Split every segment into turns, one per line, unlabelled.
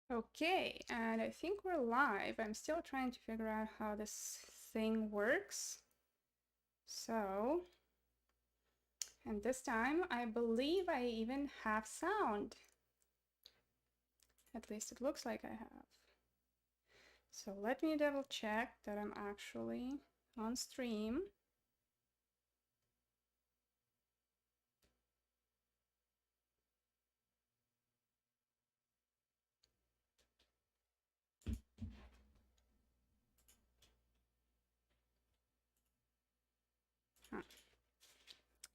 Okay, and I think we're live. I'm still trying to figure out how this thing works. So, and this time I believe I even have sound. At least it looks like I have. So let me double check that I'm actually on stream.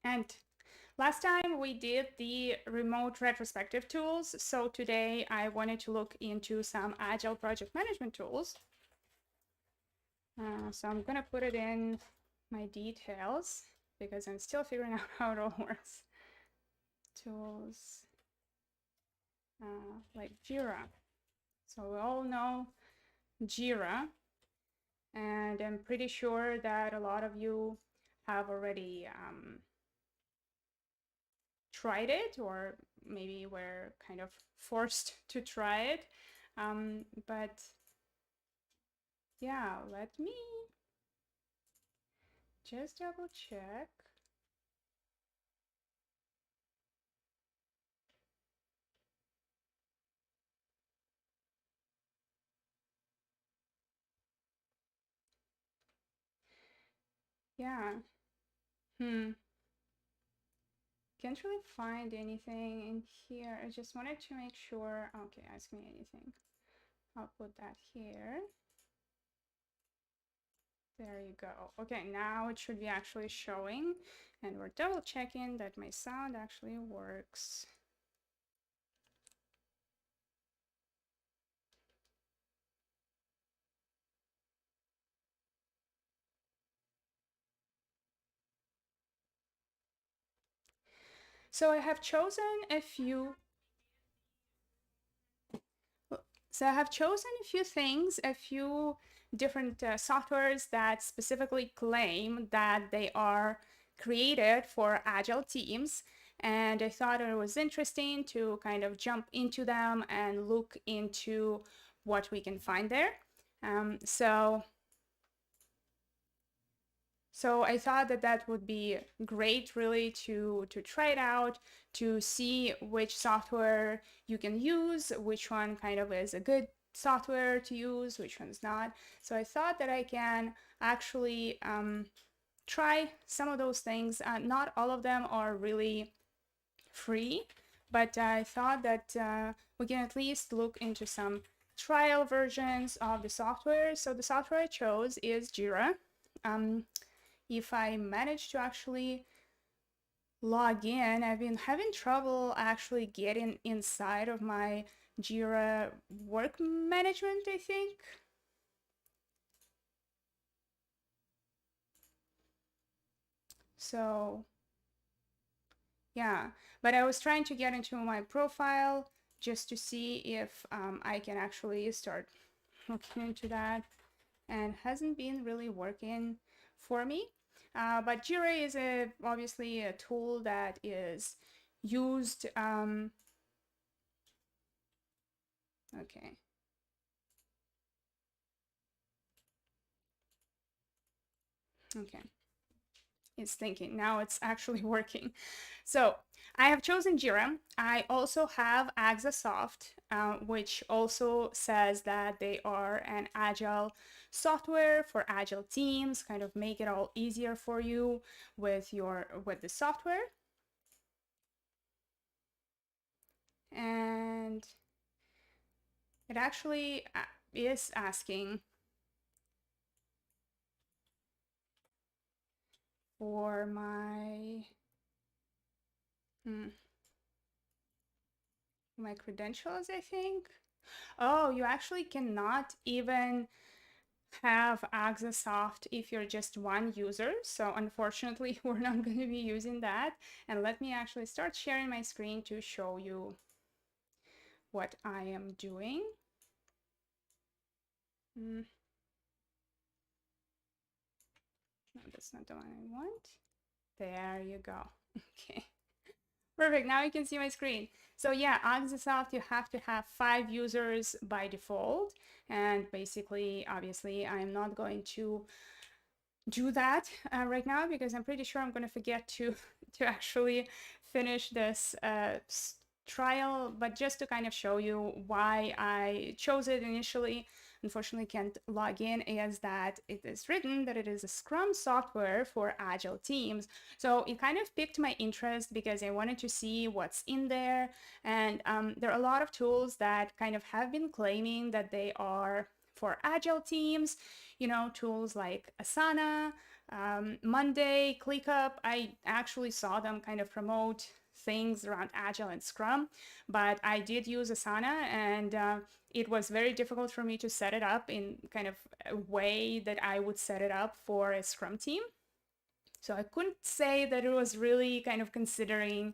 And last time we did the remote retrospective tools, so today I wanted to look into some Agile Project Management tools. So I'm gonna put it in my details because I'm still figuring out how it all works. Tools like Jira. So we all know Jira, and I'm pretty sure that a lot of you have already tried it, or maybe were kind of forced to try it. But yeah, let me just double check. Yeah. Can't really find anything in here. I just wanted to make sure. Okay, ask me anything. I'll put that here. There you go. Okay, now it should be actually showing, and we're double checking that my sound actually works. So I have chosen a few. So I have chosen a few things, a few different softwares that specifically claim that they are created for agile teams. And I thought it was interesting to kind of jump into them and look into what we can find there. So I thought that that would be great, really, to try it out, to see which software you can use, which one kind of is a good software to use, which one's not. So I thought that I can actually try some of those things. Not all of them are really free, but I thought that we can at least look into some trial versions of the software. So the software I chose is Jira. If I manage to actually log in, I've been having trouble actually getting inside of my Jira work management, I think. So yeah, but I was trying to get into my profile just to see if I can actually start looking into that, and hasn't been really working for me. But Jira is obviously a tool that is used. Okay. Okay. It's thinking. Now it's actually working. So I have chosen Jira. I also have Axasoft, which also says that they are an agile software for agile teams, kind of make it all easier for you with the software. And it actually is asking for my credentials, I think. Oh, you actually cannot even have Axasoft if you're just one user. So unfortunately, we're not going to be using that. And let me actually start sharing my screen to show you what I am doing. No, that's not the one I want. There you go. Okay. Perfect. Now you can see my screen. So yeah, Oxysoft, you have to have 5 users by default. And basically, obviously, I'm not going to do that right now because I'm pretty sure I'm going to forget to to actually finish this trial. But just to kind of show you why I chose it initially, unfortunately can't log in, is that it is written that it is a Scrum software for Agile teams. So it kind of piqued my interest because I wanted to see what's in there. And there are a lot of tools that kind of have been claiming that they are for Agile teams, you know, tools like Asana, Monday, ClickUp. I actually saw them kind of promote things around Agile and Scrum, but I did use Asana, and it was very difficult for me to set it up in kind of a way that I would set it up for a Scrum team. So I couldn't say that it was really kind of considering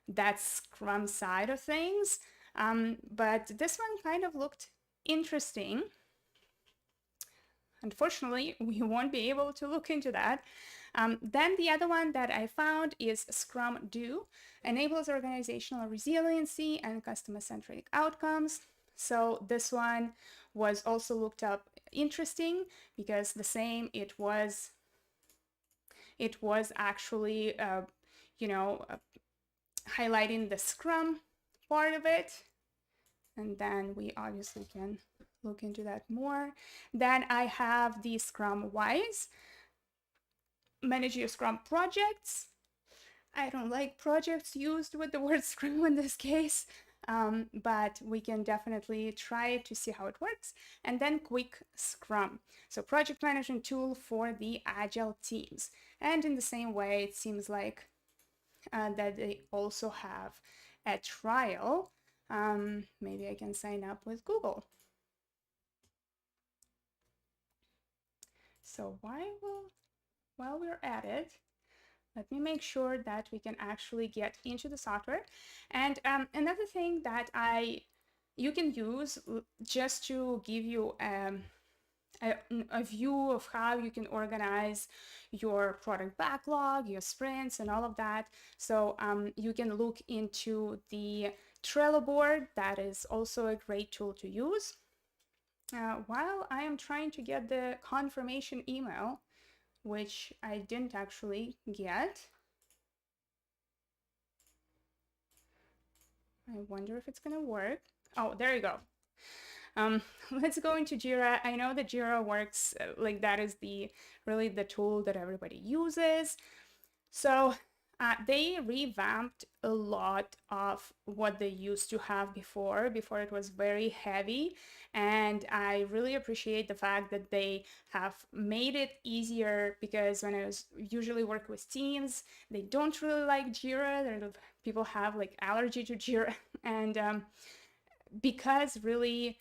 that Scrum side of things, but this one kind of looked interesting. Unfortunately, we won't be able to look into that. Then the other one that I found is Scrum Do, enables organizational resiliency and customer-centric outcomes. So this one was also looked up interesting because the same, it was actually, you know, highlighting the Scrum part of it. And then we obviously can look into that more. Then I have the Scrum Wise, manage your Scrum projects. I don't like projects used with the word Scrum in this case, but we can definitely try it to see how it works. And then Quick Scrum, so project management tool for the Agile teams. And in the same way, it seems like that they also have a trial. Maybe I can sign up with Google. So while we're at it, let me make sure that we can actually get into the software. And another thing that you can use just to give you a view of how you can organize your product backlog, your sprints, and all of that. So you can look into the Trello board. That is also a great tool to use. While I am trying to get the confirmation email, which I didn't actually get, I wonder if it's gonna work. Oh, there you go. Let's go into Jira. I know that Jira works like that is really the tool that everybody uses. So they revamped a lot of what they used to have before it was very heavy, and I really appreciate the fact that they have made it easier, because when I was usually work with teams, they don't really like Jira. People have like allergy to Jira, and because really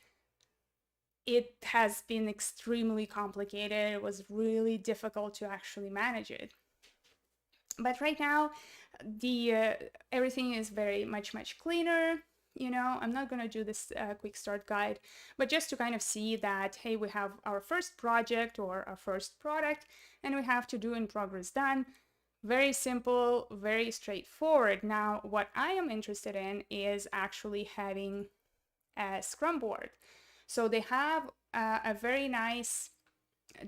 it has been extremely complicated, it was really difficult to actually manage it. But right now, the everything is very much cleaner. You know, I'm not going to do this quick start guide, but just to kind of see that, hey, we have our first project or our first product, and we have to do in progress done. Very simple, very straightforward. Now, what I am interested in is actually having a Scrum board. So they have a very nice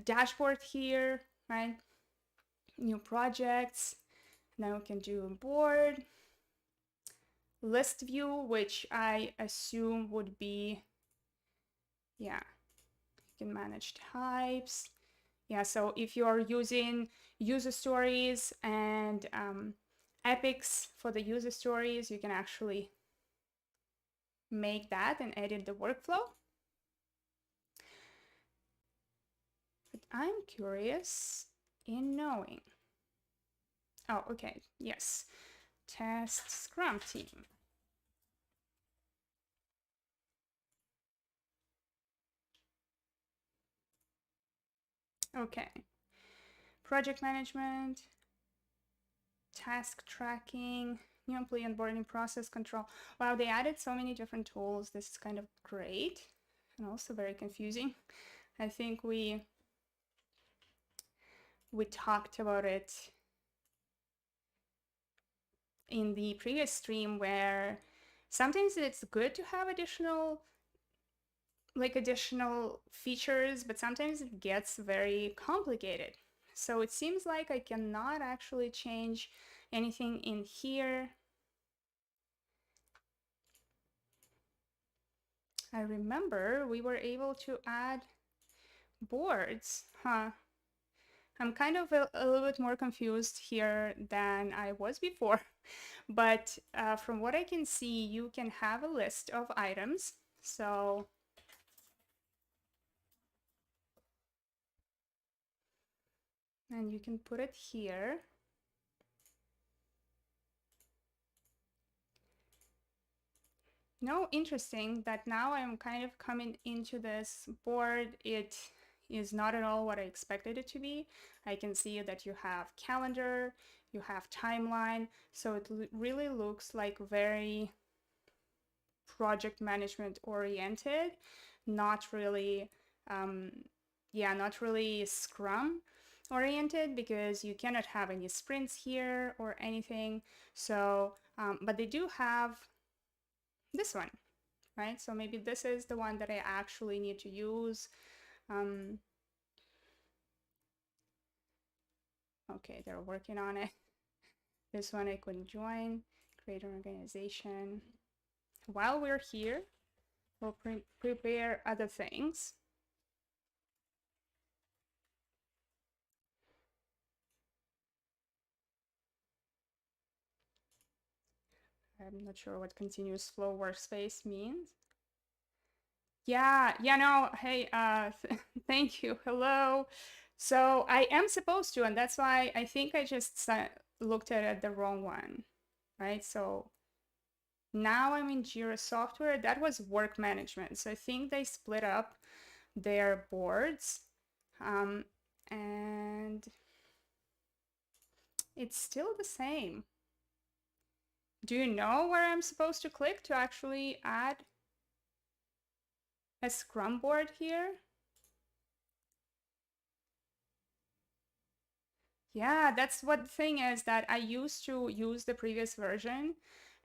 dashboard here, right? New projects. Now we can do board, list view, which I assume would be, yeah, you can manage types. Yeah, so if you're using user stories and epics for the user stories, you can actually make that and edit the workflow. But I'm curious in knowing. Oh, okay, yes. Test Scrum team. Okay. Project management, task tracking, new employee onboarding, process control. Wow, they added so many different tools. This is kind of great and also very confusing. I think we talked about it in the previous stream where sometimes it's good to have additional features, but sometimes it gets very complicated. So it seems like I cannot actually change anything in here. I remember we were able to add boards, huh? I'm kind of a little bit more confused here than I was before, but from what I can see, you can have a list of items. So and you can put it here. No, interesting that now I'm kind of coming into this board. It is not at all what I expected it to be. I can see that you have calendar, you have timeline, so it really looks like very project management oriented, not really, not really Scrum oriented, because you cannot have any sprints here or anything. So, but they do have this one, right? So maybe this is the one that I actually need to use. Okay, they're working on it. This one I couldn't join. Create an organization. While we're here, we'll prepare other things. I'm not sure what continuous flow workspace means. Yeah, no, hey, thank you, hello. So I am supposed to, and that's why I think I just looked at it the wrong one, right? So now I'm in Jira software. That was work management. So I think they split up their boards, and it's still the same. Do you know where I'm supposed to click to actually add a Scrum board here? Yeah, that's what the thing is, that I used to use the previous version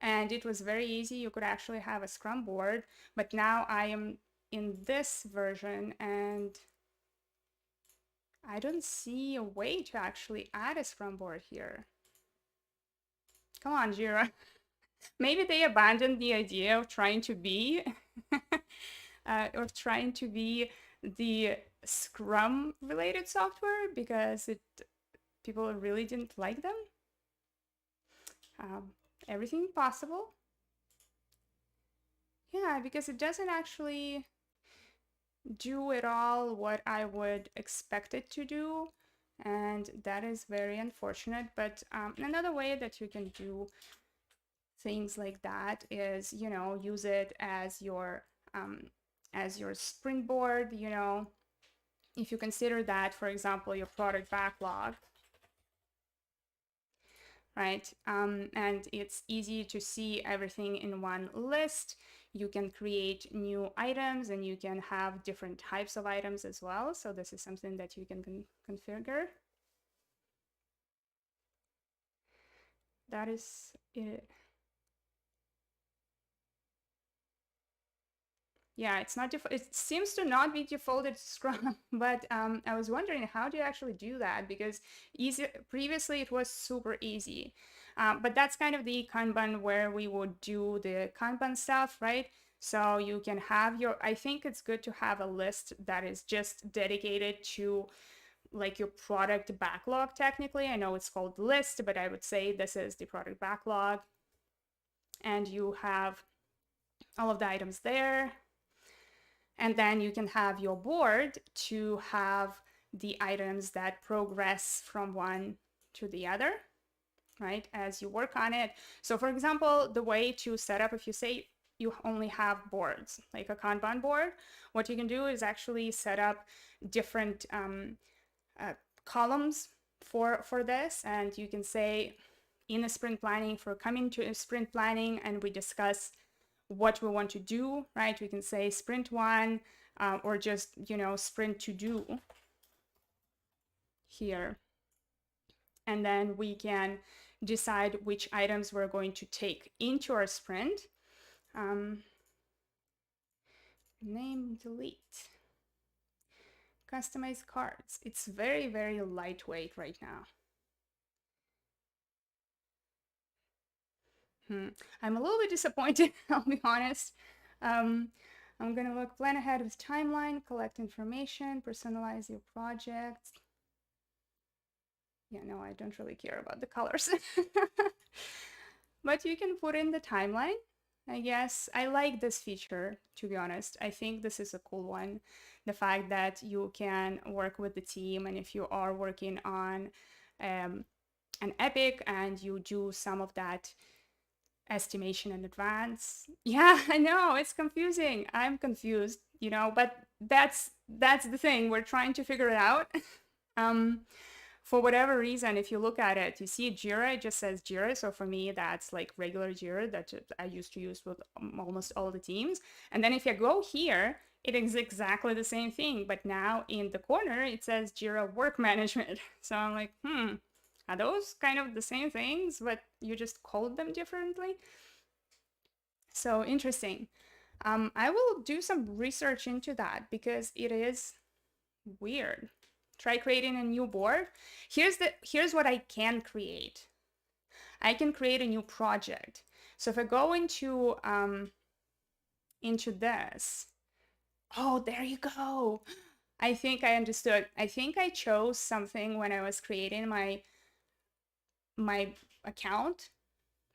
and it was very easy. You could actually have a Scrum board, but now I am in this version and I don't see a way to actually add a Scrum board here. Come on, Jira. Maybe they abandoned the idea of trying to be the Scrum related software because people really didn't like them. Everything possible. Yeah, because it doesn't actually do at all what I would expect it to do, and that is very unfortunate. But another way that you can do things like that is, use it as your sprint board. If you consider that, for example, your product backlog, right? And it's easy to see everything in one list. You can create new items and you can have different types of items as well. So this is something that you can configure. That is it. Yeah, it's not it seems to not be defaulted to Scrum, but I was wondering, how do you actually do that? Because previously it was super easy, but that's kind of the Kanban where we would do the Kanban stuff, right? So you can have I think it's good to have a list that is just dedicated to like your product backlog. Technically, I know it's called list, but I would say this is the product backlog, and you have all of the items there. And then you can have your board to have the items that progress from one to the other, right, as you work on it. So for example, the way to set up, if you say you only have boards, like a Kanban board, what you can do is actually set up different columns for this. And you can say in a sprint planning, for coming to a sprint planning, and we discuss what we want to do, right? We can say sprint 1 or just, sprint to do here. And then we can decide which items we're going to take into our sprint. Name, delete, customize cards. It's very, very lightweight right now. I'm a little bit disappointed, I'll be honest. I'm gonna look, plan ahead with timeline, collect information, personalize your project. Yeah, no, I don't really care about the colors. But you can put in the timeline, I guess. I like this feature, to be honest. I think this is a cool one. The fact that you can work with the team, and if you are working on an epic and you do some of that estimation in advance. Yeah, I know, it's confusing. I'm confused, you know, but that's the thing. We're trying to figure it out. For whatever reason, if you look at it, you see Jira, it just says Jira. So for me, that's like regular Jira that I used to use with almost all the teams. And then if you go here, it is exactly the same thing. But now in the corner, it says Jira Work Management. So I'm like, are those kind of the same things, but you just called them differently? So interesting. I will do some research into that because it is weird. Try creating a new board. Here's what I can create. I can create a new project. So if I go into this, oh, there you go. I think I understood. I think I chose something when I was creating my account.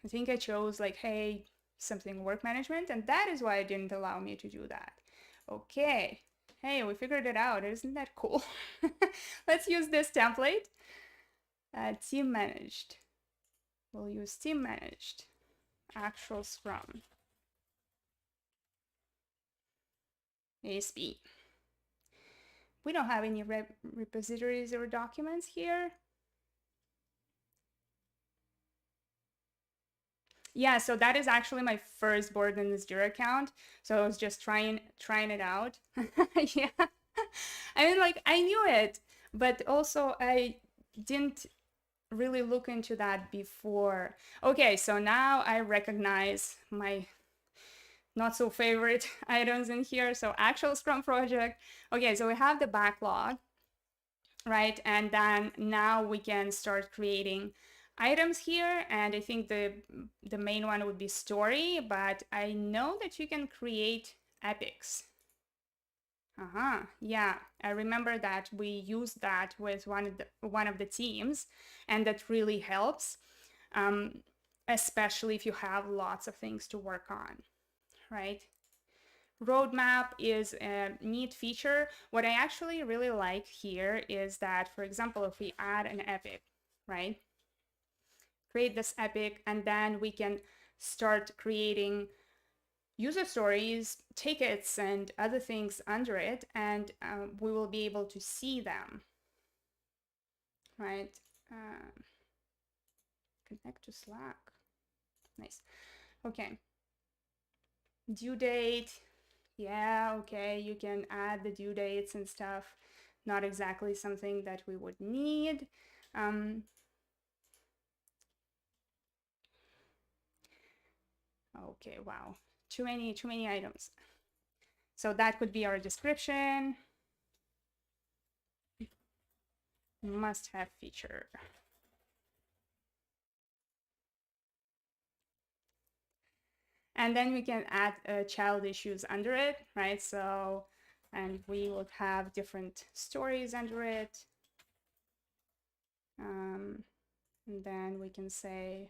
I think I chose like, hey, something work management, and that is why it didn't allow me to do that. Okay. Hey, we figured it out. Isn't that cool? Let's use this template. Team managed. We'll use team managed. Actual Scrum. ASP. We don't have any repositories or documents here. Yeah, so that is actually my first board in this Jira account. So I was just trying it out. Yeah. I mean, like, I knew it, but also I didn't really look into that before. Okay, so now I recognize my not so favorite items in here. So actual Scrum project. Okay, so we have the backlog, right? And then now we can start creating items here, and I think the main one would be story, but I know that you can create epics. Yeah, I remember that we used that with one of the teams, and that really helps, especially if you have lots of things to work on, right? Roadmap is a neat feature. What I actually really like here is that, for example, if we add an epic, right? Create this epic, and then we can start creating user stories, tickets, and other things under it, and we will be able to see them, right? Connect to Slack. Nice. Okay. Due date. Yeah, okay, you can add the due dates and stuff. Not exactly something that we would need. Okay, wow. Too many items. So that could be our description. Must have feature. And then we can add child issues under it, right? So, and we will have different stories under it. And then we can say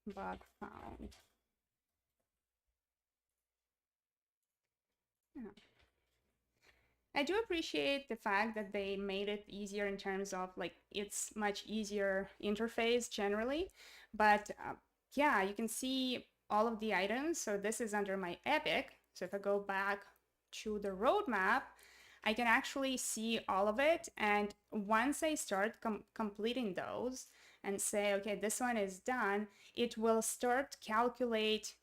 bug found. Yeah. I do appreciate the fact that they made it easier in terms of like it's much easier interface generally, but yeah, you can see all of the items. So this is under my epic. So if I go back to the roadmap, I can actually see all of it. And once I start completing those and say, okay, this one is done, it will start calculate,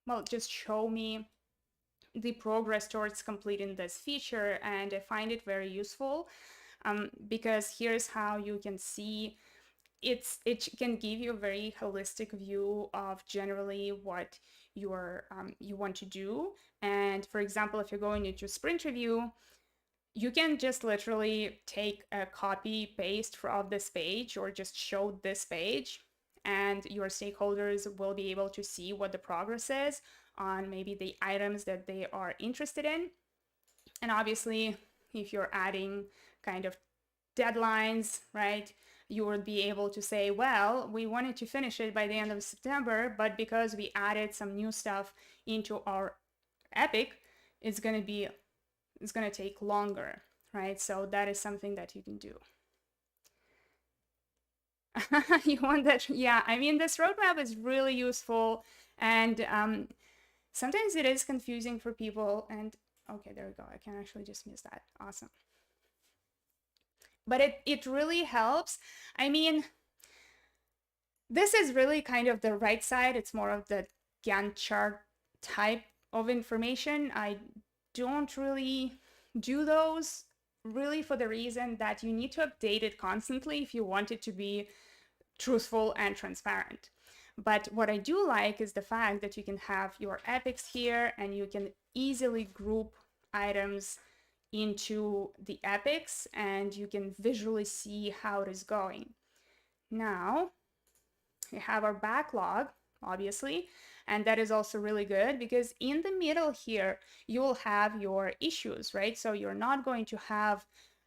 well, just show me the progress towards completing this feature. And I find it very useful because here's how you can see it can give you a very holistic view of generally what you want to do. And for example, if you're going into sprint review, you can just literally take a copy paste of this page or just show this page, and your stakeholders will be able to see what the progress is on maybe the items that they are interested in. And obviously, if you're adding kind of deadlines, right, you would be able to say, well, we wanted to finish it by the end of September, but because we added some new stuff into our epic, it's going to take longer, right? So that is something that you can do. You want that? Yeah, I mean, this roadmap is really useful, and sometimes it is confusing for people. And okay, there we go. I can actually just miss that. Awesome. But it really helps. I mean, this is really kind of the right side. It's more of the Gantt chart type of information. I don't really do those really for the reason that you need to update it constantly if you want it to be truthful and transparent. But what I do like is the fact that you can have your epics here and you can easily group items into the epics and you can visually see how it is going. Now we have our backlog, obviously, and that is also really good because in the middle here, you'll have your issues, right? So you're not going to have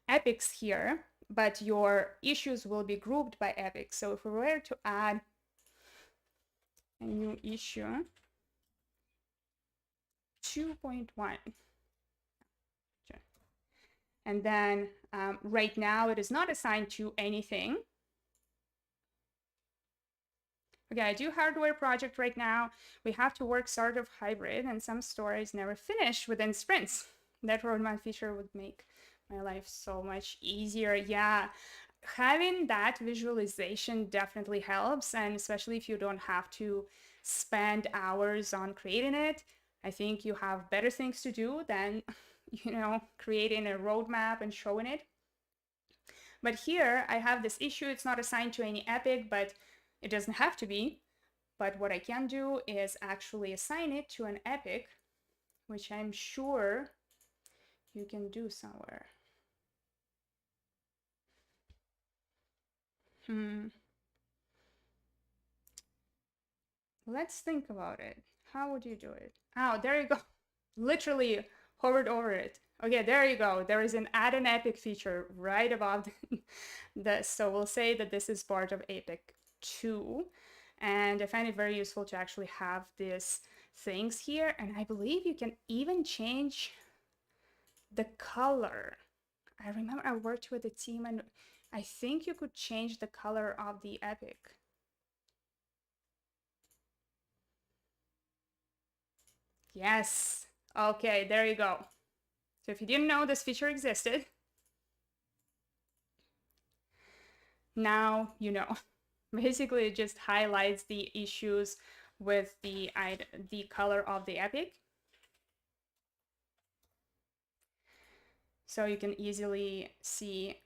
epics here, but your issues will be grouped by epics. So if we were to add a new issue, 2.1, and then right now it is not assigned to anything. Okay, I do hardware project right now. We have to work sort of hybrid and some stories never finish within sprints. That roadmap feature would make my life so much easier. Yeah, having that visualization definitely helps. And especially if you don't have to spend hours on creating it, I think you have better things to do than, creating a roadmap and showing it. But here I have this issue. It's not assigned to any epic, but it doesn't have to be. But what I can do is actually assign it to an epic, which I'm sure you can do somewhere. Let's think about it. How would you do it? Oh, there you go. Literally hovered over it. Okay, there you go. There is an add an epic feature right above this. So we'll say that this is part of epic 2. And I find it very useful to actually have these things here. And I believe you can even change the color. I remember I worked with a team and I think you could change the color of the epic. Yes. Okay, there you go. So if you didn't know this feature existed, now you know. Basically, it just highlights the issues with the color of the epic. So you can easily see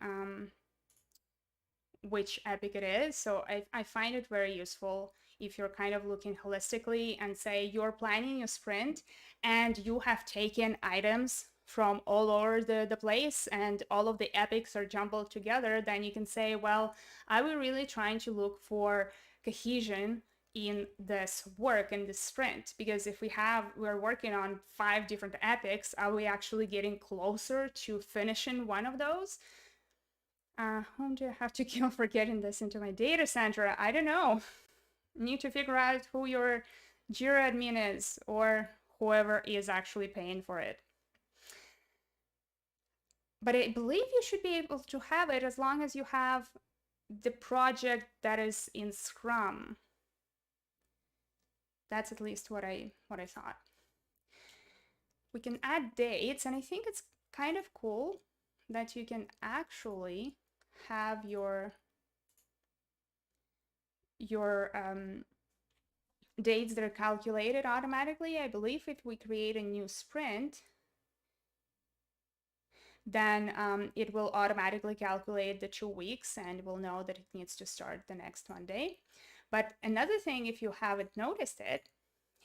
which epic it is. So I find it very useful if you're kind of looking holistically and say you're planning your sprint and you have taken items from all over the place and all of the epics are jumbled together, then you can say, well, I was really trying to look for cohesion in this work in this sprint, because if we're working on 5 different epics, are we actually getting closer to finishing one of those? Whom do I have to kill for getting this into my data center? I don't know. Need to figure out who your Jira admin is or whoever is actually paying for it. But I believe you should be able to have it as long as you have the project that is in Scrum. That's at least what I thought. We can add dates, and I think it's kind of cool that you can actually have your dates that are calculated automatically. I believe if we create a new sprint, then it will automatically calculate the 2 weeks and will know that it needs to start the next Monday. But another thing, if you haven't noticed it,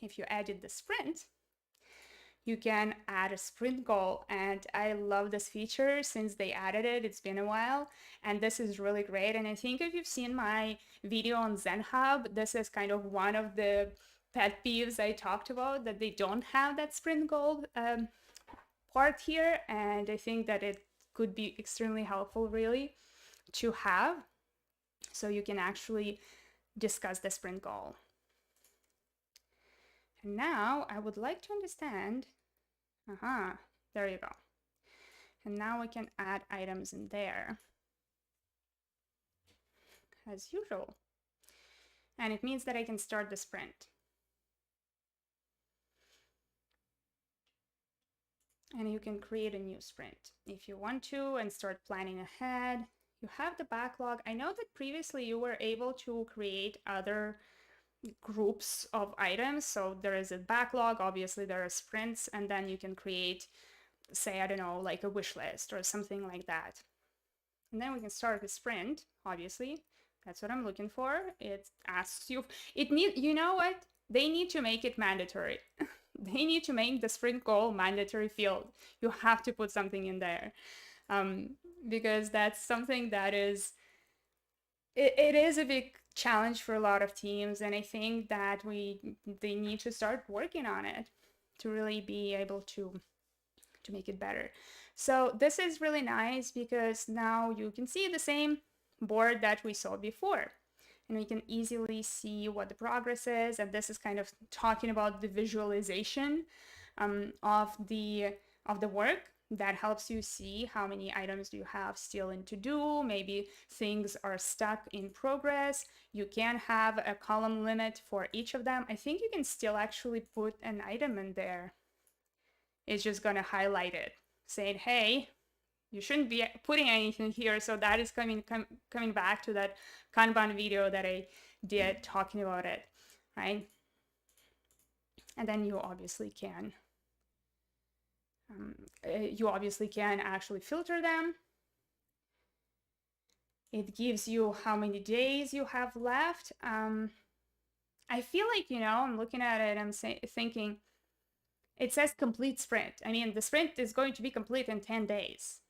if you added the sprint, you can add a sprint goal. And I love this feature since they added it. It's been a while, and this is really great. And I think if you've seen my video on ZenHub, this is kind of one of the pet peeves I talked about, that they don't have that sprint goal part here. And I think that it could be extremely helpful really to have, so you can actually discuss the sprint goal. And now I would like to understand, there you go. And now we can add items in there as usual. And it means that I can start the sprint. And you can create a new sprint if you want to and start planning ahead. You have the backlog. I know that previously you were able to create other groups of items. So there is a backlog, obviously there are sprints, and then you can create, say, I don't know, like a wish list or something like that. And then we can start a sprint, obviously. That's what I'm looking for. It asks you, you know what? They need to make it mandatory. They need to make the sprint goal mandatory field. You have to put something in there, because that's something that is, it is a big challenge for a lot of teams, and I think that they need to start working on it to really be able to make it better. So this is really nice because now you can see the same board that we saw before, and we can easily see what the progress is. And this is kind of talking about the visualization of the work. That helps you see how many items do you have still in to do. Maybe things are stuck in progress. You can have a column limit for each of them. I think you can still actually put an item in there. It's just going to highlight it, saying, hey, you shouldn't be putting anything here. So that is coming back to that Kanban video that I did talking about it, right? And then you obviously can actually filter them. It gives you how many days you have left. I feel like, I'm looking at it, I'm thinking, it says complete sprint. I mean, the sprint is going to be complete in 10 days.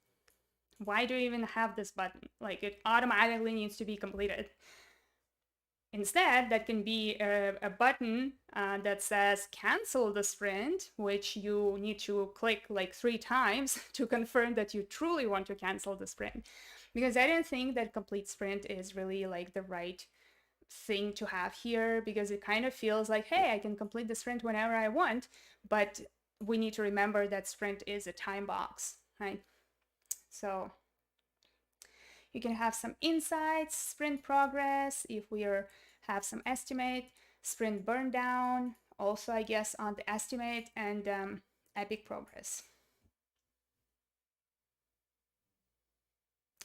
Why do you even have this button? Like, it automatically needs to be completed. Instead, that can be a button that says cancel the sprint, which you need to click like 3 times to confirm that you truly want to cancel the sprint. Because I don't think that complete sprint is really like the right thing to have here, because it kind of feels like, hey, I can complete the sprint whenever I want, but we need to remember that sprint is a time box, right? So you can have some insights, sprint progress, if we have some estimate, sprint burn down, also I guess on the estimate, and epic progress.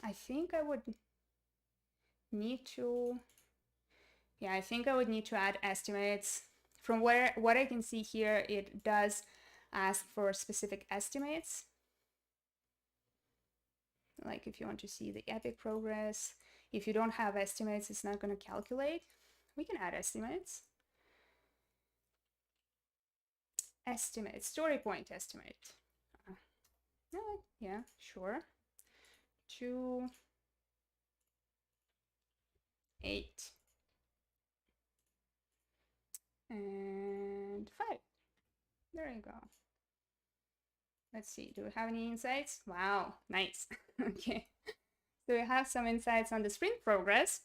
I think I would need to, I think I would need to add estimates. From what I can see here, it does ask for specific estimates. Like if you want to see the epic progress, if you don't have estimates, it's not going to calculate. We can add estimates. Estimate, story point estimate. Yeah, sure. 2, 8, and 5. There you go. Let's see, do we have any insights? Wow, nice. Okay, so we have some insights on the sprint progress.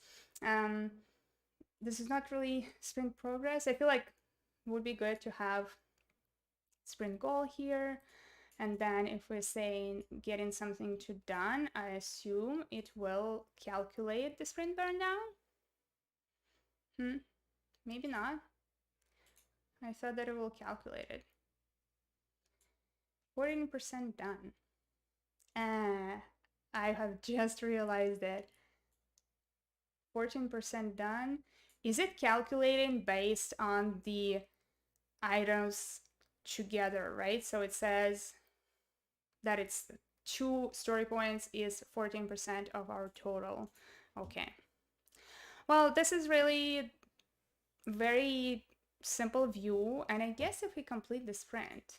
This is not really sprint progress. I feel like it would be good to have sprint goal here. And then if we're saying getting something to done, I assume it will calculate the sprint burn down. Maybe not. I thought that it will calculate it. 14% done. I have just realized that 14% done. Is it calculating based on the items together, right? So it says that it's 2 story points is 14% of our total. Okay. Well, this is really very simple view. And I guess if we complete the sprint,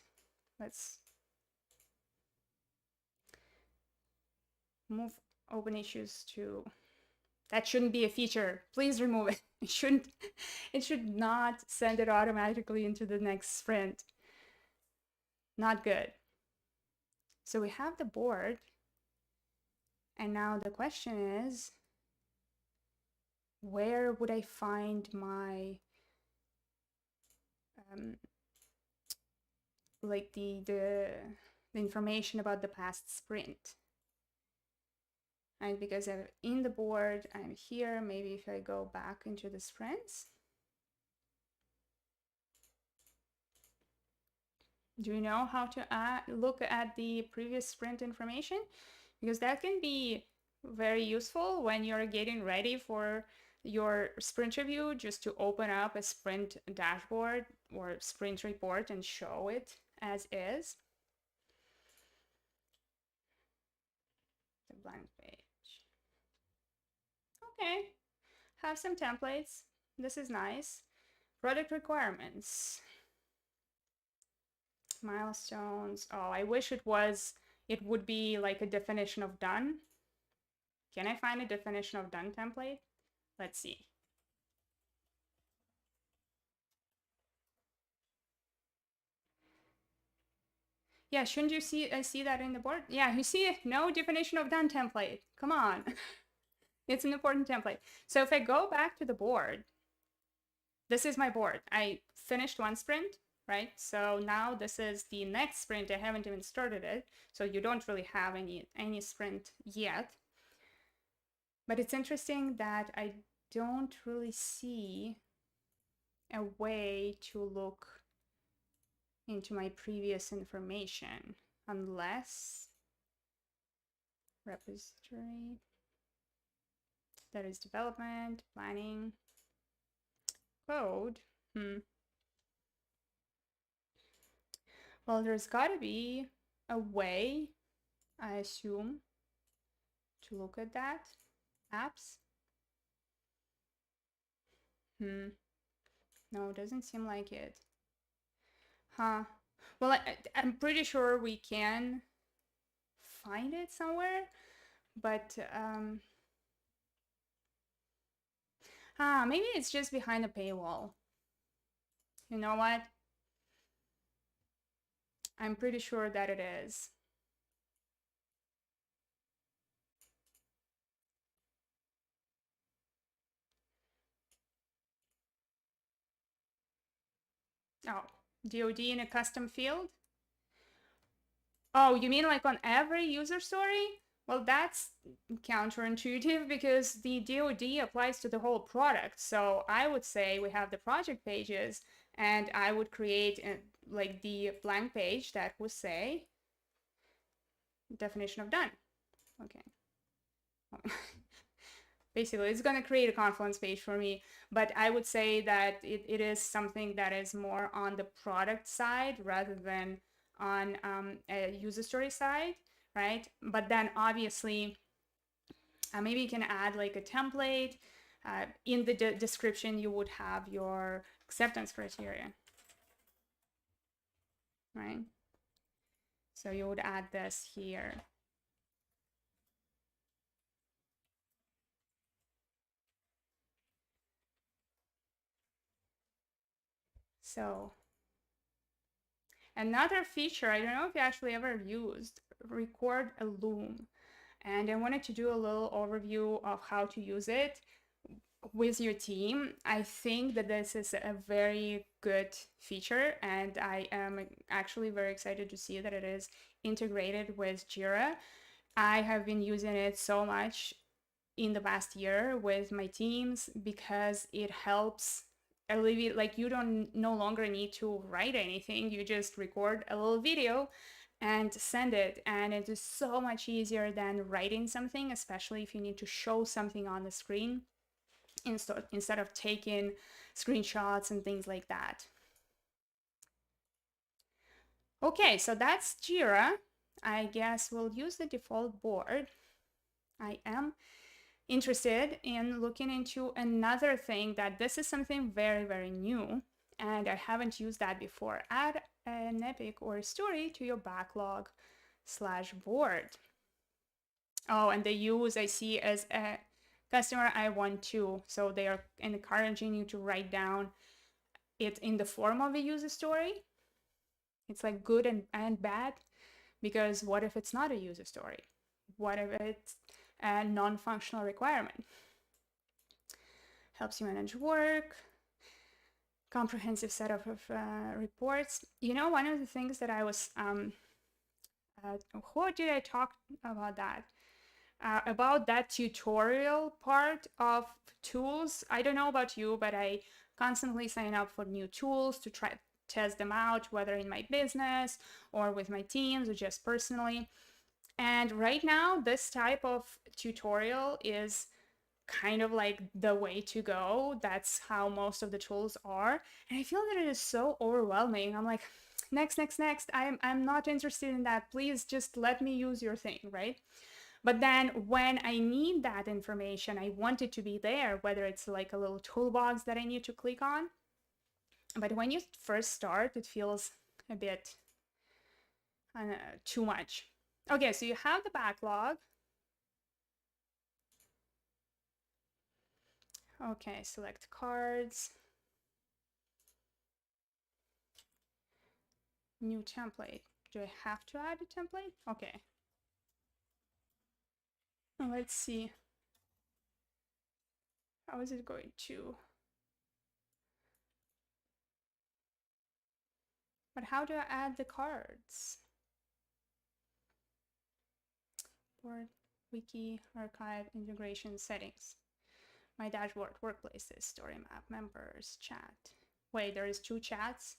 let's move open issues to, that shouldn't be a feature. Please remove it. It should not send it automatically into the next sprint. Not good. So we have the board. And now the question is, where would I find my like the information about the past sprint? And because I'm in the board, I'm here. Maybe if I go back into the sprints, do you know how to look at the previous sprint information? Because that can be very useful when you're getting ready for your sprint review, just to open up a sprint dashboard or sprint report and show it as is. The blank page. Okay, have some templates. This is nice. Product requirements. Milestones. Oh, I wish it would be like a definition of done. Can I find a definition of done template? Let's see. Yeah, shouldn't you see that in the board? Yeah, you see it? No definition of done template. Come on. It's an important template. So if I go back to the board, this is my board. I finished one sprint, right? So now this is the next sprint. I haven't even started it. So you don't really have any sprint yet. But it's interesting that I don't really see a way to look into my previous information unless repository, that is development, planning, code. Well, there's got to be a way, I assume, to look at that. Apps. No, it doesn't seem like it. Huh. Well, I'm pretty sure we can find it somewhere, but maybe it's just behind a paywall. You know what? I'm pretty sure that it is. Oh, DOD in a custom field? Oh, you mean like on every user story? Well, that's counterintuitive because the DOD applies to the whole product. So I would say we have the project pages, and I would create like the blank page that would say definition of done. Okay. Basically, it's going to create a Confluence page for me, but I would say that it is something that is more on the product side rather than on a user story side, right? But then obviously, maybe you can add like a template. In the description, you would have your acceptance criteria, right? So you would add this here. So another feature, I don't know if you actually ever used, record a loom. And I wanted to do a little overview of how to use it with your team. I think that this is a very good feature, and I am actually very excited to see that it is integrated with Jira. I have been using it so much in the past year with my teams because it helps alleviate, like you don't no longer need to write anything, you just record a little video and send it, and it is so much easier than writing something, especially if you need to show something on the screen instead of taking screenshots and things like that. Okay, so that's Jira. I guess we'll use the default board. I am interested in looking into another thing that this is something very, very new, and I haven't used that before. Add an epic or a story to your backlog/board. Oh, and the use I see as a customer I want to. So they are encouraging you to write down it in the form of a user story. It's like good and bad, because what if it's not a user story? What if it's a non-functional requirement? Helps you manage work, comprehensive setup of reports. You know, one of the things that I was, who did I talk about that? About that tutorial part of tools. I don't know about you, but I constantly sign up for new tools to try test them out, whether in my business or with my teams or just personally. And right now, this type of tutorial is kind of like the way to go. That's how most of the tools are. And I feel that it is so overwhelming. I'm like, next. I'm not interested in that. Please just let me use your thing, right? But then when I need that information, I want it to be there, whether it's like a little toolbox that I need to click on. But when you first start, it feels a bit too much. Okay, so you have the backlog. Okay, select cards. New template. Do I have to add a template? Okay. Let's see. How is it going to? But how do I add the cards? Board, wiki, archive, integration, settings. My dashboard, workplaces, story map, members, chat. Wait, there is 2 chats?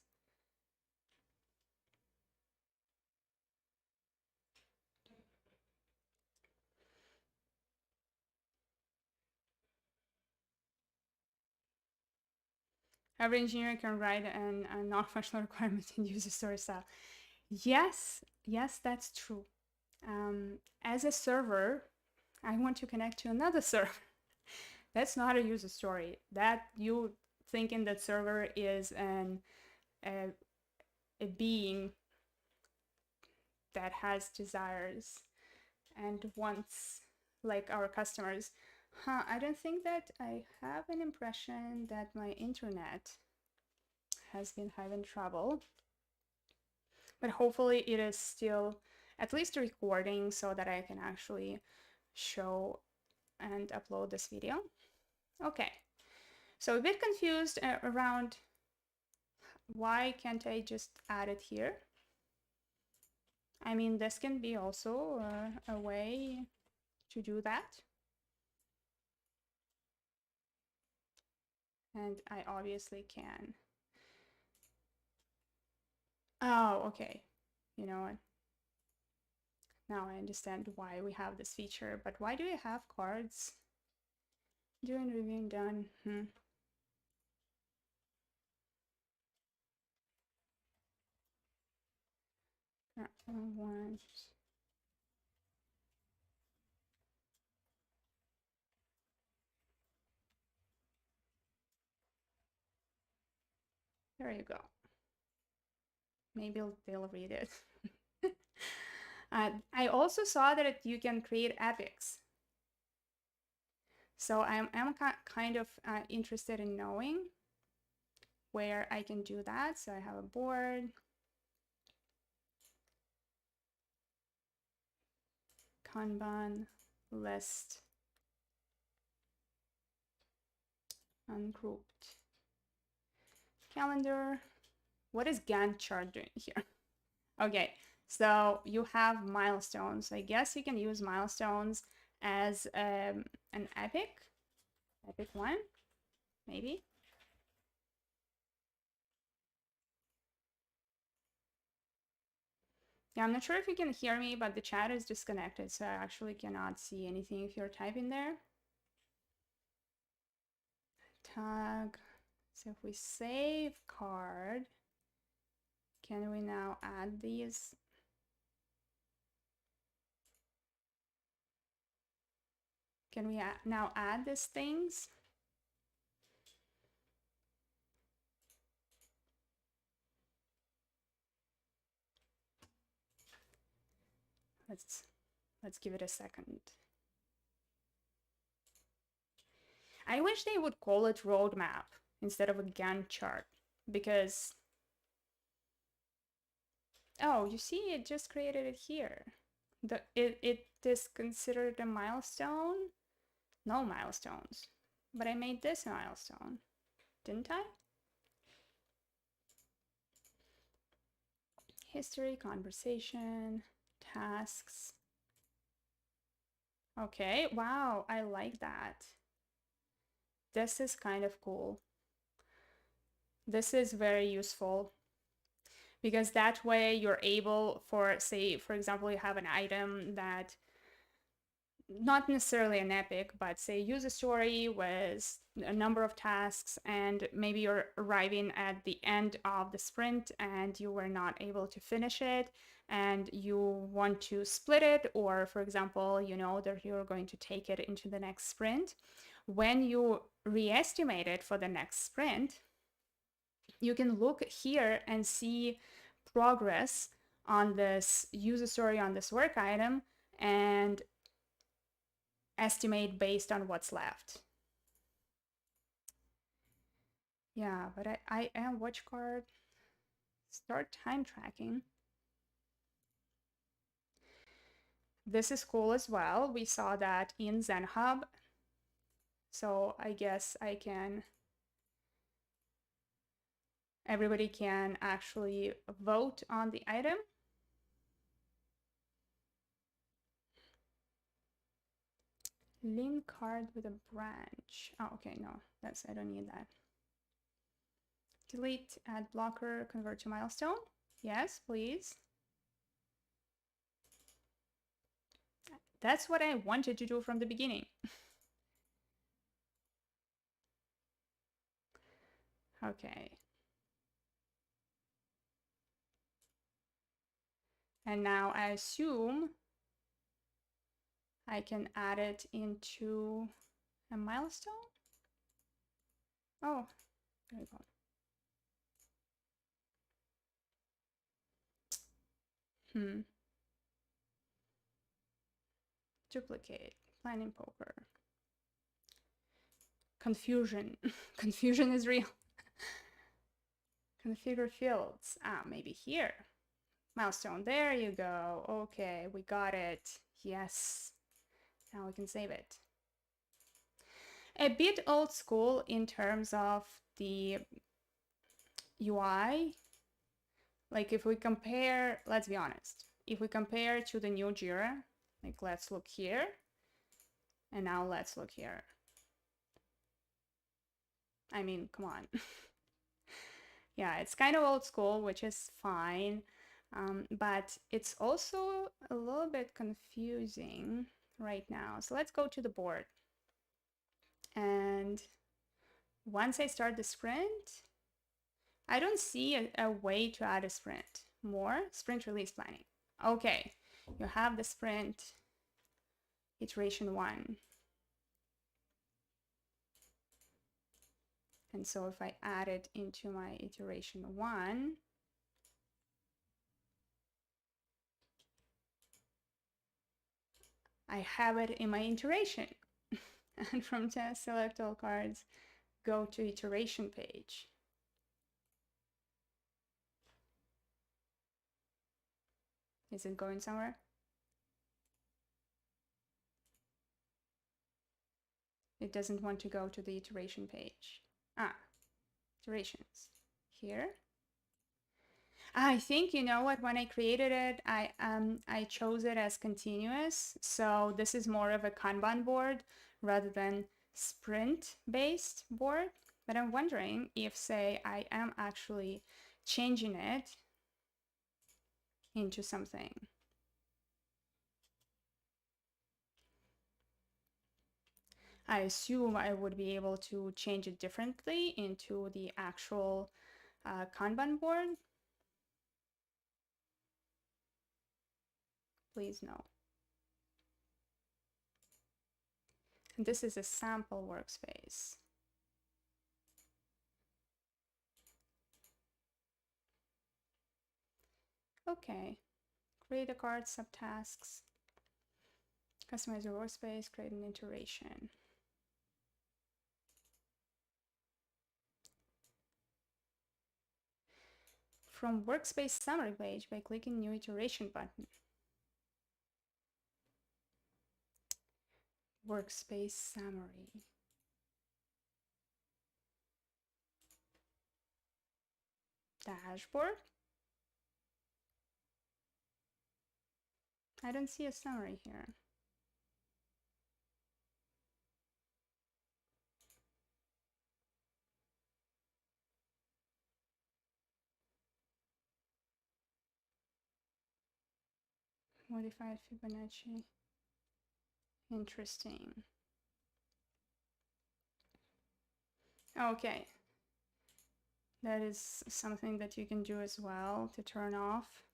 Every engineer can write a non-functional requirement in user story style. Yes, that's true. As a server, I want to connect to another server. That's not a user story. That you thinking that server is a being that has desires and wants, like our customers. I don't think that I have an impression that my internet has been having trouble. But hopefully it is still at least recording so that I can actually show and upload this video. Okay, so a bit confused around why can't I just add it here? I mean, this can be also a way to do that. And I obviously can. Oh, okay. You know what? Now I understand why we have this feature, but why do we have cards? Doing reviewing done. Once. There you go. Maybe they'll read it. I also saw that you can create epics. So I'm kind of interested in knowing where I can do that. So I have a board. Kanban, list, ungrouped, calendar. What is Gantt chart doing here? Okay, so you have milestones. I guess you can use milestones as an epic one, maybe. Yeah, I'm not sure if you can hear me, but the chat is disconnected, so I actually cannot see anything if you're typing there. Tag. So if we save card, can we now add these? Can we now add these things? Let's give it a second. I wish they would call it roadmap instead of a Gantt chart, because oh, you see, it just created it here. It is considered a milestone. No milestones, but I made this a milestone, didn't I? History, conversation, tasks. Okay, wow, I like that. This is kind of cool. This is very useful because that way you're able for, say, for example, you have an item that not necessarily an epic, but say use a story with a number of tasks, and maybe you're arriving at the end of the sprint and you were not able to finish it and you want to split it, or for example, you know that you're going to take it into the next sprint. When you re-estimate it for the next sprint, you can look here and see progress on this user story, on this work item, and estimate based on what's left. Yeah, but I am watch card. Start time tracking. This is cool as well. We saw that in ZenHub. So I guess everybody can actually vote on the item. Link card with a branch. Oh, okay, no, I don't need that. Delete, add blocker, convert to milestone. Yes, please. That's what I wanted to do from the beginning. Okay. And now I assume I can add it into a milestone. Oh, there we go. Duplicate, planning poker. Confusion. Confusion is real. Configure fields. Ah, maybe here. Milestone, there you go. Okay, we got it. Yes. Now we can save it. A bit old school in terms of the UI. Like if we compare, let's be honest, if we compare to the new Jira, like let's look here, and now let's look here. I mean, come on. Yeah, it's kind of old school, which is fine, but it's also a little bit confusing right now. So let's go to the board. And once I start the sprint, I don't see a way to add a sprint. More, sprint release planning. Okay, you have the sprint iteration 1. And so if I add it into my iteration 1, I have it in my iteration. And from test, select all cards, go to iteration page. Is it going somewhere? It doesn't want to go to the iteration page. Ah, iterations. Here. I think, you know what, when I created it, I chose it as continuous. So this is more of a Kanban board rather than sprint-based board. But I'm wondering if, say, I am actually changing it into something. I assume I would be able to change it differently into the actual Kanban board. Please no. This is a sample workspace. Okay, create a card, subtasks, customize your workspace, create an iteration. From workspace summary page by clicking new iteration button. Workspace summary. Dashboard. I don't see a summary here. Modified Fibonacci. Interesting. Okay. That is something that you can do as well to turn off.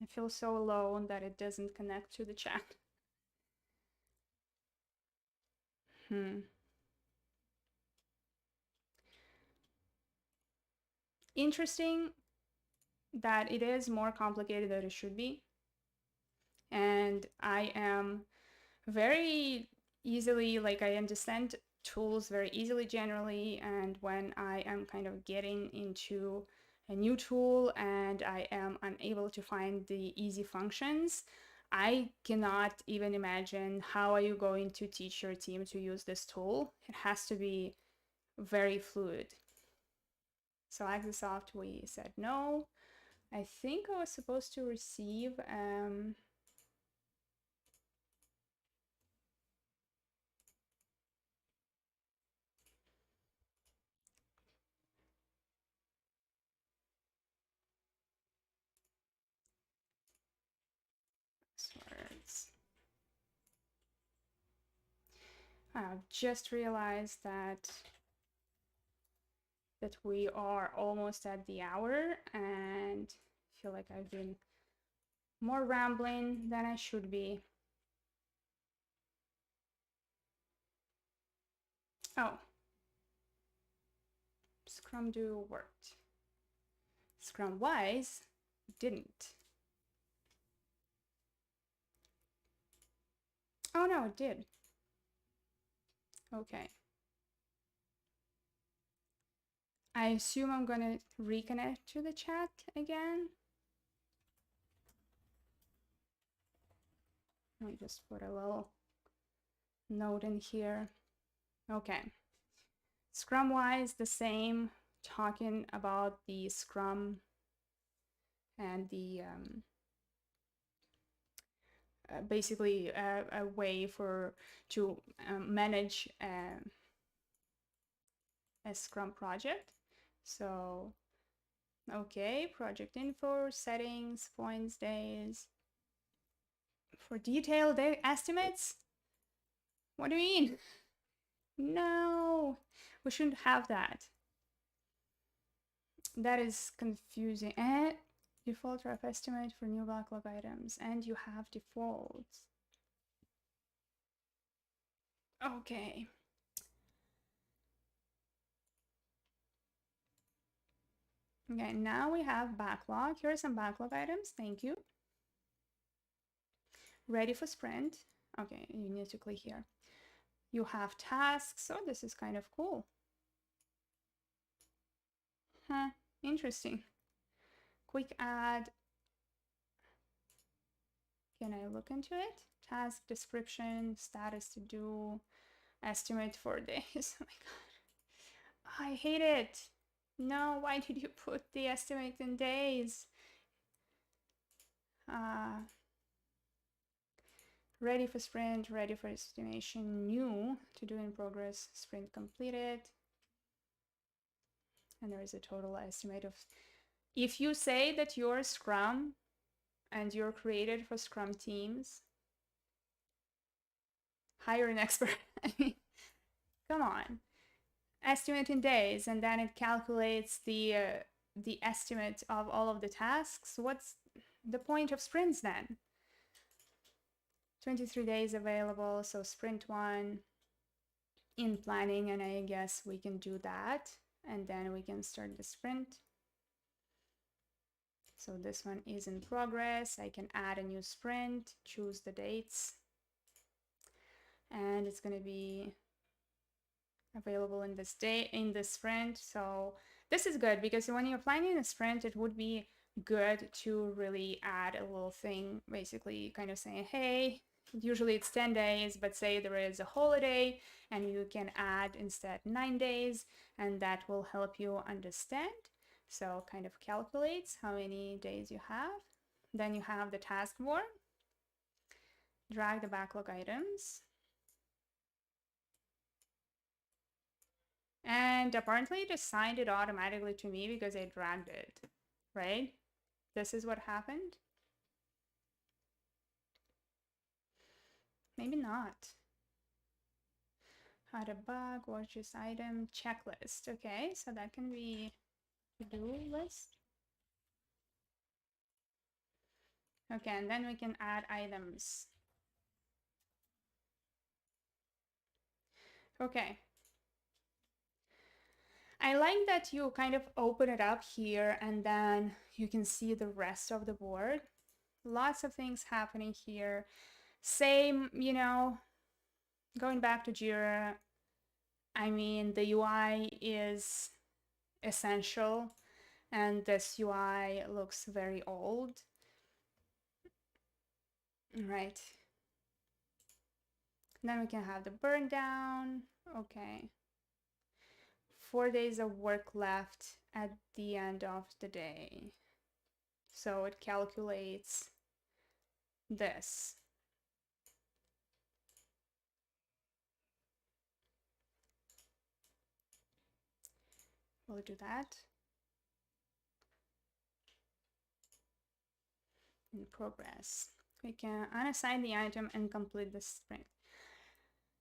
I feel so alone that it doesn't connect to the chat. Interesting that it is more complicated than it should be. And I am very easily, like, I understand tools very easily generally, and when I am kind of getting into a new tool and I am unable to find the easy functions, I cannot even imagine how are you going to teach your team to use this tool. It has to be very fluid. So Exasoft, we said no. I think I was supposed to receive passwords. I've just realized that we are almost at the hour, and I feel like I've been more rambling than I should be. Oh, Scrum Do worked. Scrum Wise didn't. Oh no, it did. Okay. I assume I'm gonna reconnect to the chat again. Let me just put a little note in here. Okay. Scrum Wise, the same, talking about the Scrum and the basically a way to manage a Scrum project. So, okay, project info, settings, points, days. For detailed estimates? What do you mean? No, we shouldn't have that. That is confusing. Default rough estimate for new backlog items, and you have defaults. Okay. Okay, now we have backlog. Here are some backlog items. Thank you. Ready for sprint. Okay, you need to click here. You have tasks. So this is kind of cool. Huh, interesting. Quick add. Can I look into it? Task description, status to do, estimate for days. Oh my God. I hate it. No, why did you put the estimate in days? Ready for sprint, ready for estimation, new, to do in progress, sprint completed. And there is a total estimate of, if you say that you're Scrum and you're created for Scrum teams, hire an expert. I mean, come on. Estimate in days, and then it calculates the estimate of all of the tasks. What's the point of sprints then? 23 days available, so sprint 1. in planning, and I guess we can do that. And then we can start the sprint. So this one is in progress. I can add a new sprint, choose the dates, and it's going to be available in this day in this sprint. So this is good because when you're planning a sprint, it would be good to really add a little thing, basically kind of saying, hey, usually it's 10 days, but say there is a holiday and you can add instead 9 days, and that will help you understand. So kind of calculates how many days you have. Then you have the taskbar. Drag the backlog items. And apparently it assigned it automatically to me because I dragged it, right? This is what happened. Maybe not. Had a bug, watch this item, checklist. Okay, so that can be to-do list. Okay, and then we can add items. Okay. I like that you kind of open it up here and then you can see the rest of the board. Lots of things happening here. Same, you know, going back to Jira, I mean, the UI is essential and this UI looks very old. Right. Then we can have the burn down. Okay. 4 days of work left at the end of the day. So it calculates this. We'll do that. In progress. We can unassign the item and complete the sprint.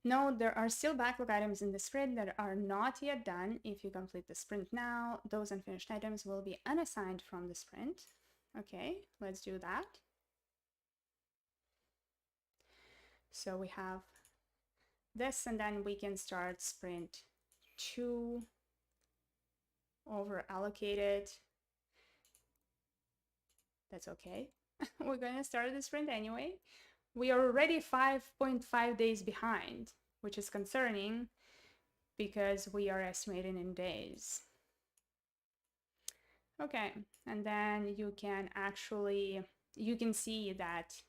Note there are still backlog items in the sprint that are not yet done. If you complete the sprint now, those unfinished items will be unassigned from the sprint. Okay, let's do that. So we have this, and then we can start sprint 2 over allocated. That's okay. We're gonna start the sprint anyway. We are already 5.5 days behind, which is concerning because we are estimating in days. Okay, and then you can see that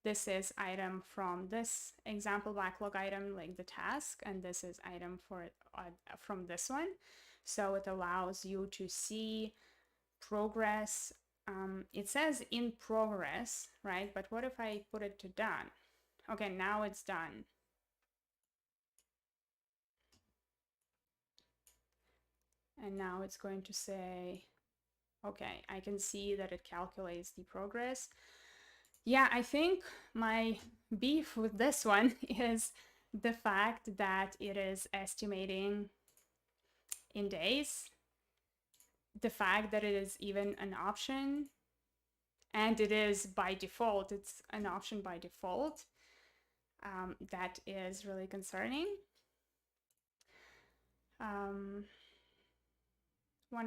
this is item from this example backlog item, like the task, and this is item from this one. So it allows you to see progress. It says in progress, right? But what if I put it to done? Okay, now it's done. And now it's going to say, okay, I can see that it calculates the progress. Yeah, I think my beef with this one is the fact that it is estimating in days, the fact that it is even an option, and it is by default, it's an option by default. That is really concerning. 1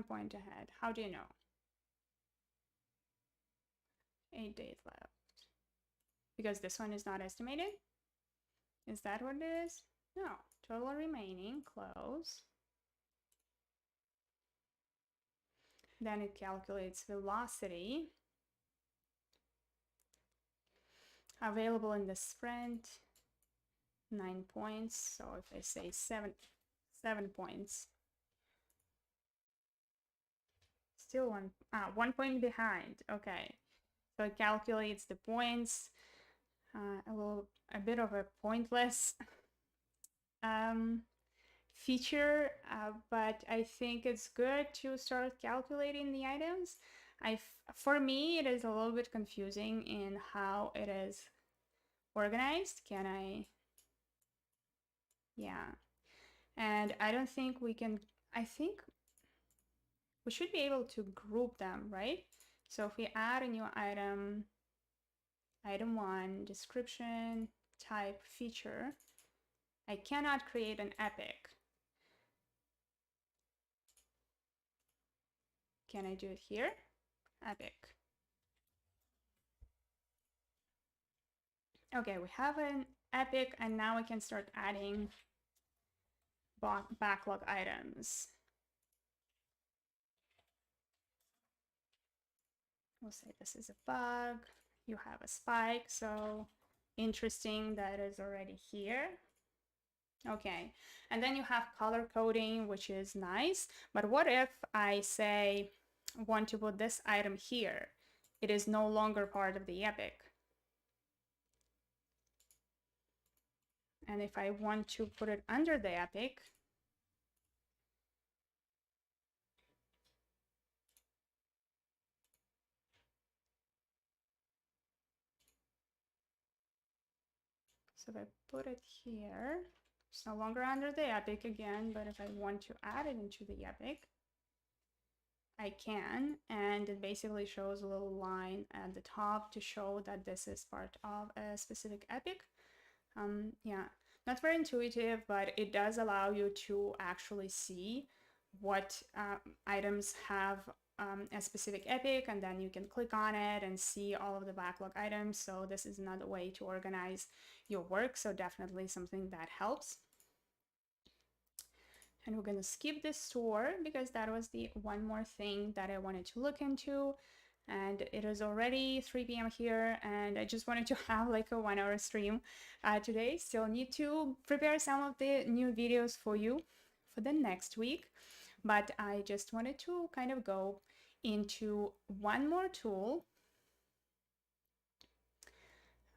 point ahead. How do you know? 8 days left. Because this one is not estimated? Is that what it is? No. Total remaining, close. Then it calculates velocity. Available in the sprint, 9 points. So if I say 7 points, still 1 point behind. Okay, so it calculates the points. A bit of a pointless feature, but I think it's good to start calculating the items. For me, it is a little bit confusing in how it is organized. Yeah. And I don't think we can, I think we should be able to group them, right? So if we add a new item, item 1, description, type, feature, I cannot create an epic. Can I do it here? Epic. Okay, we have an epic, and now we can start adding backlog items. We'll say this is a bug. You have a spike, so interesting that is already here. Okay, and then you have color coding, which is nice. But what if I say, want to put this item here? It is no longer part of the epic. And if I want to put it under the epic, so if I put it here, it's no longer under the epic again, but if I want to add it into the epic, I can, and it basically shows a little line at the top to show that this is part of a specific epic. Yeah, not very intuitive, but it does allow you to actually see what items have a specific epic, and then you can click on it and see all of the backlog items. So this is another way to organize your work. So definitely something that helps. And we're going to skip this store because that was the one more thing that I wanted to look into. And it is already 3 p.m. here, and I just wanted to have like a 1-hour stream today. Still need to prepare some of the new videos for you for the next week. But I just wanted to kind of go into one more tool,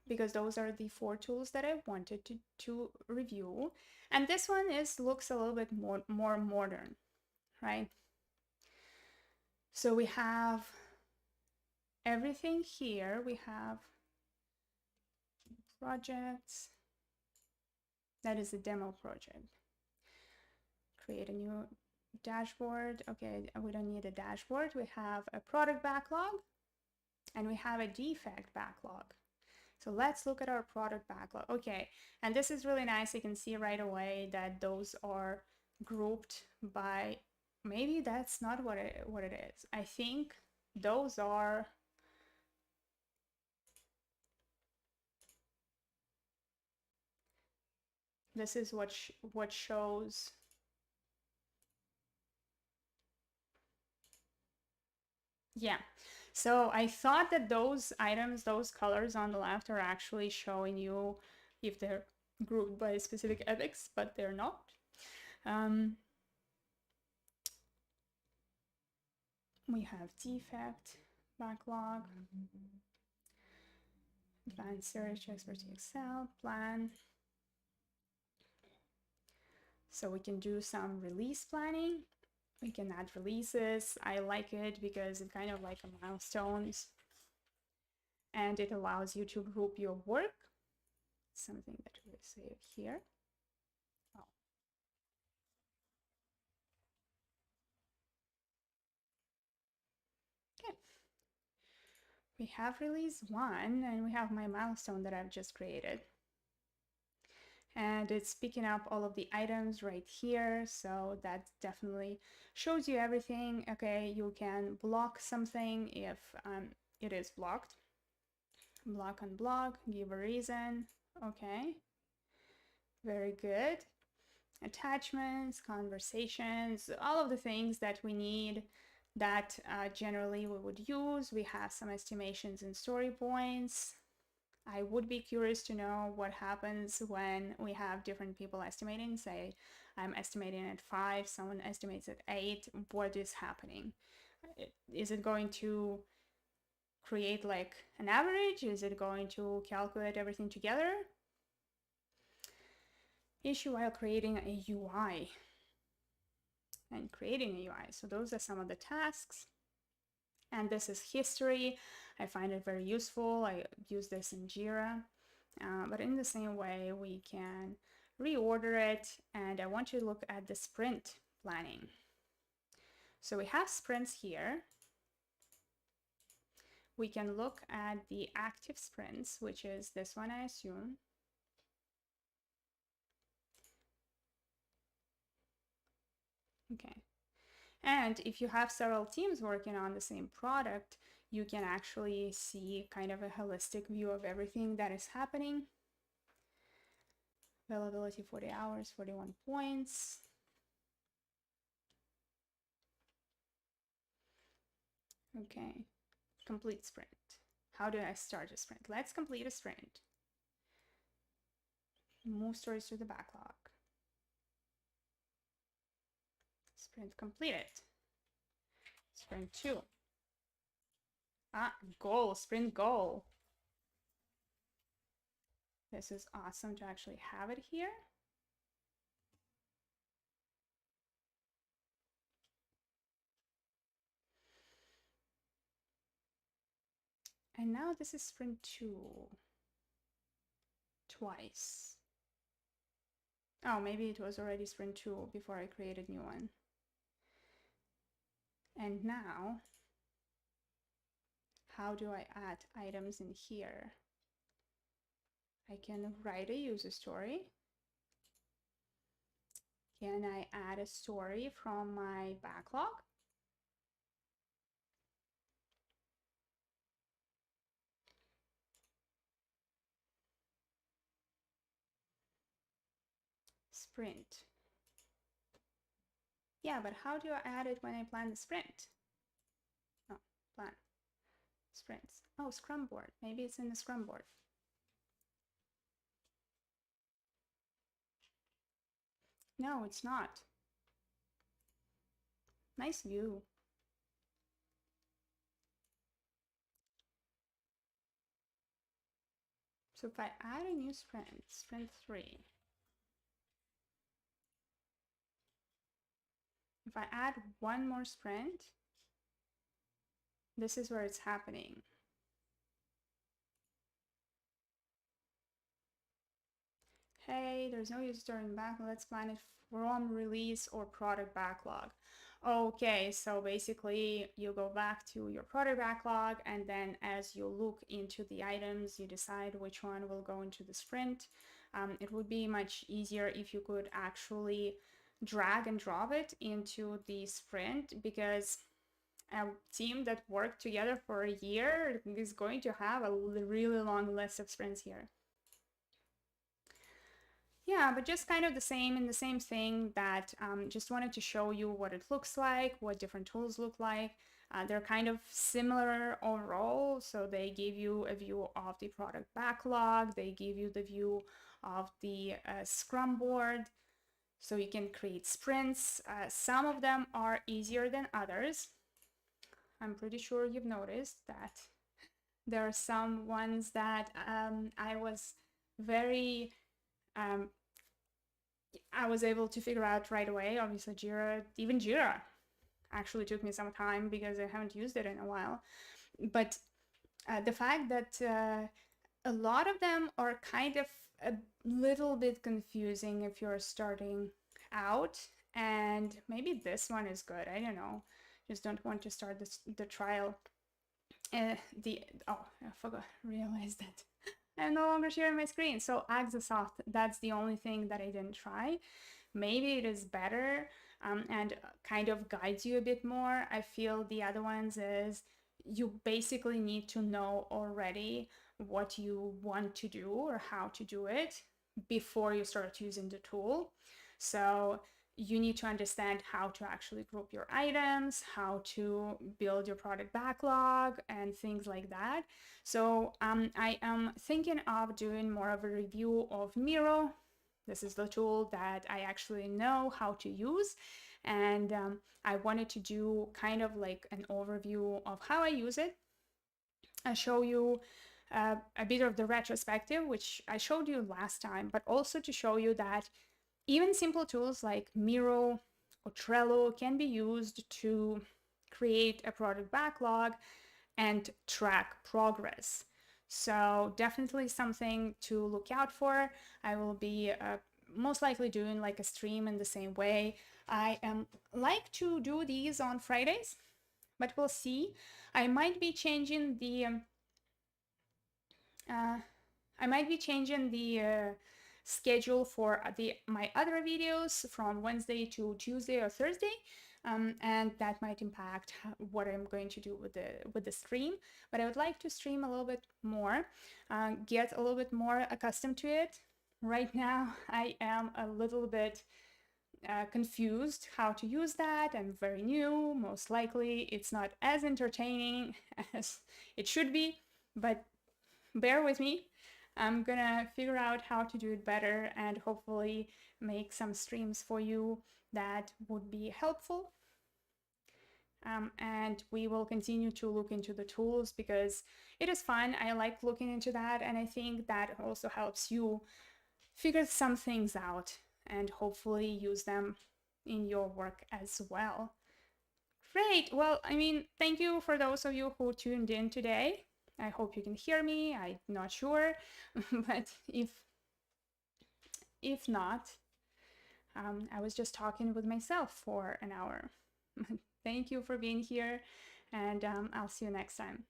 because those are the 4 tools that I wanted to review. And this one looks a little bit more modern, right? So we have everything here. We have projects. That is a demo project. Create a new dashboard. Okay, we don't need a dashboard. We have a product backlog and we have a defect backlog. So let's look at our product backlog. Okay, and this is really nice. You can see right away that those are grouped by, maybe that's not what it is. I think those are, this is what shows. Yeah, so I thought that those items, those colors on the left are actually showing you if they're grouped by specific epics, but they're not. We have defect, backlog, advanced search, expertise Excel, plan. So we can do some release planning. We can add releases. I like it because it's kind of like a milestones, and it allows you to group your work. Something that we save here. Oh. Okay. We have release 1, and we have my milestone that I've just created. And it's picking up all of the items right here, so that definitely shows you everything. Okay, you can block something if it is blocked. Block, unblock, give a reason. Okay, very good. Attachments, conversations, all of the things that we need that generally we would use. We have some estimations and story points. I would be curious to know what happens when we have different people estimating. Say I'm estimating at 5, someone estimates at 8. What is happening? Is it going to create like an average? Is it going to calculate everything together? Issue while creating a UI and creating a UI. So those are some of the tasks. And this is history. I find it very useful. I use this in Jira. But in the same way, we can reorder it. And I want you to look at the sprint planning. So we have sprints here. We can look at the active sprints, which is this one, I assume. Okay. And if you have several teams working on the same product, you can actually see kind of a holistic view of everything that is happening. Availability 40 hours, 41 points. Okay, complete sprint. How do I start a sprint? Let's complete a sprint. Move stories to the backlog. Sprint completed. Sprint 2. Goal, sprint goal. This is awesome to actually have it here. And now this is sprint 2. Twice. Oh, maybe it was already sprint 2 before I created new one. And now, how do I add items in here? I can write a user story. Can I add a story from my backlog? Sprint. Yeah, but how do I add it when I plan the sprint? Oh, plan. Sprints. Oh, Scrum board. Maybe it's in the Scrum board. No, it's not. Nice view. So if I add a new sprint, sprint 3, if I add one more sprint, this is where it's happening. Hey, there's no user story in the backlog. Let's plan it from release or product backlog. Okay, so basically you go back to your product backlog, and then as you look into the items, you decide which one will go into the sprint. It would be much easier if you could actually drag and drop it into the sprint, because a team that worked together for a year is going to have a really long list of sprints here. Yeah, but just kind of the same thing that just wanted to show you what it looks like, what different tools look like. They're kind of similar overall. So they give you a view of the product backlog. They give you the view of the Scrum board. So you can create sprints. Some of them are easier than others. I'm pretty sure you've noticed that there are some ones that I was very I was able to figure out right away. Obviously, even Jira actually took me some time because I haven't used it in a while. But the fact that a lot of them are kind of a little bit confusing if you're starting out, and maybe this one is good. I don't know. Just don't want to start the trial. I forgot, realized that I'm no longer sharing my screen. So Axosoft, that's the only thing that I didn't try. Maybe it is better and kind of guides you a bit more. I feel the other ones is you basically need to know already what you want to do or how to do it before you start using the tool. So you need to understand how to actually group your items, how to build your product backlog, and things like that. So I am thinking of doing more of a review of Miro. This is the tool that I actually know how to use. And I wanted to do kind of like an overview of how I use it. I show you a bit of the retrospective, which I showed you last time, but also to show you that even simple tools like Miro or Trello can be used to create a product backlog and track progress. So definitely something to look out for. I will be most likely doing like a stream in the same way. I like to do these on Fridays, but we'll see. I might be changing the schedule for my other videos from Wednesday to Tuesday or Thursday. And that might impact what I'm going to do with the stream. But I would like to stream a little bit more, get a little bit more accustomed to it. Right now, I am a little bit confused how to use that. I'm very new. Most likely, it's not as entertaining as it should be, but bear with me. I'm gonna figure out how to do it better and hopefully make some streams for you that would be helpful. And we will continue to look into the tools because it is fun. I like looking into that, and I think that also helps you figure some things out and hopefully use them in your work as well. Great. Well, I mean, thank you for those of you who tuned in today. I hope you can hear me. I'm not sure, but if not, I was just talking with myself for an hour. Thank you for being here, and I'll see you next time.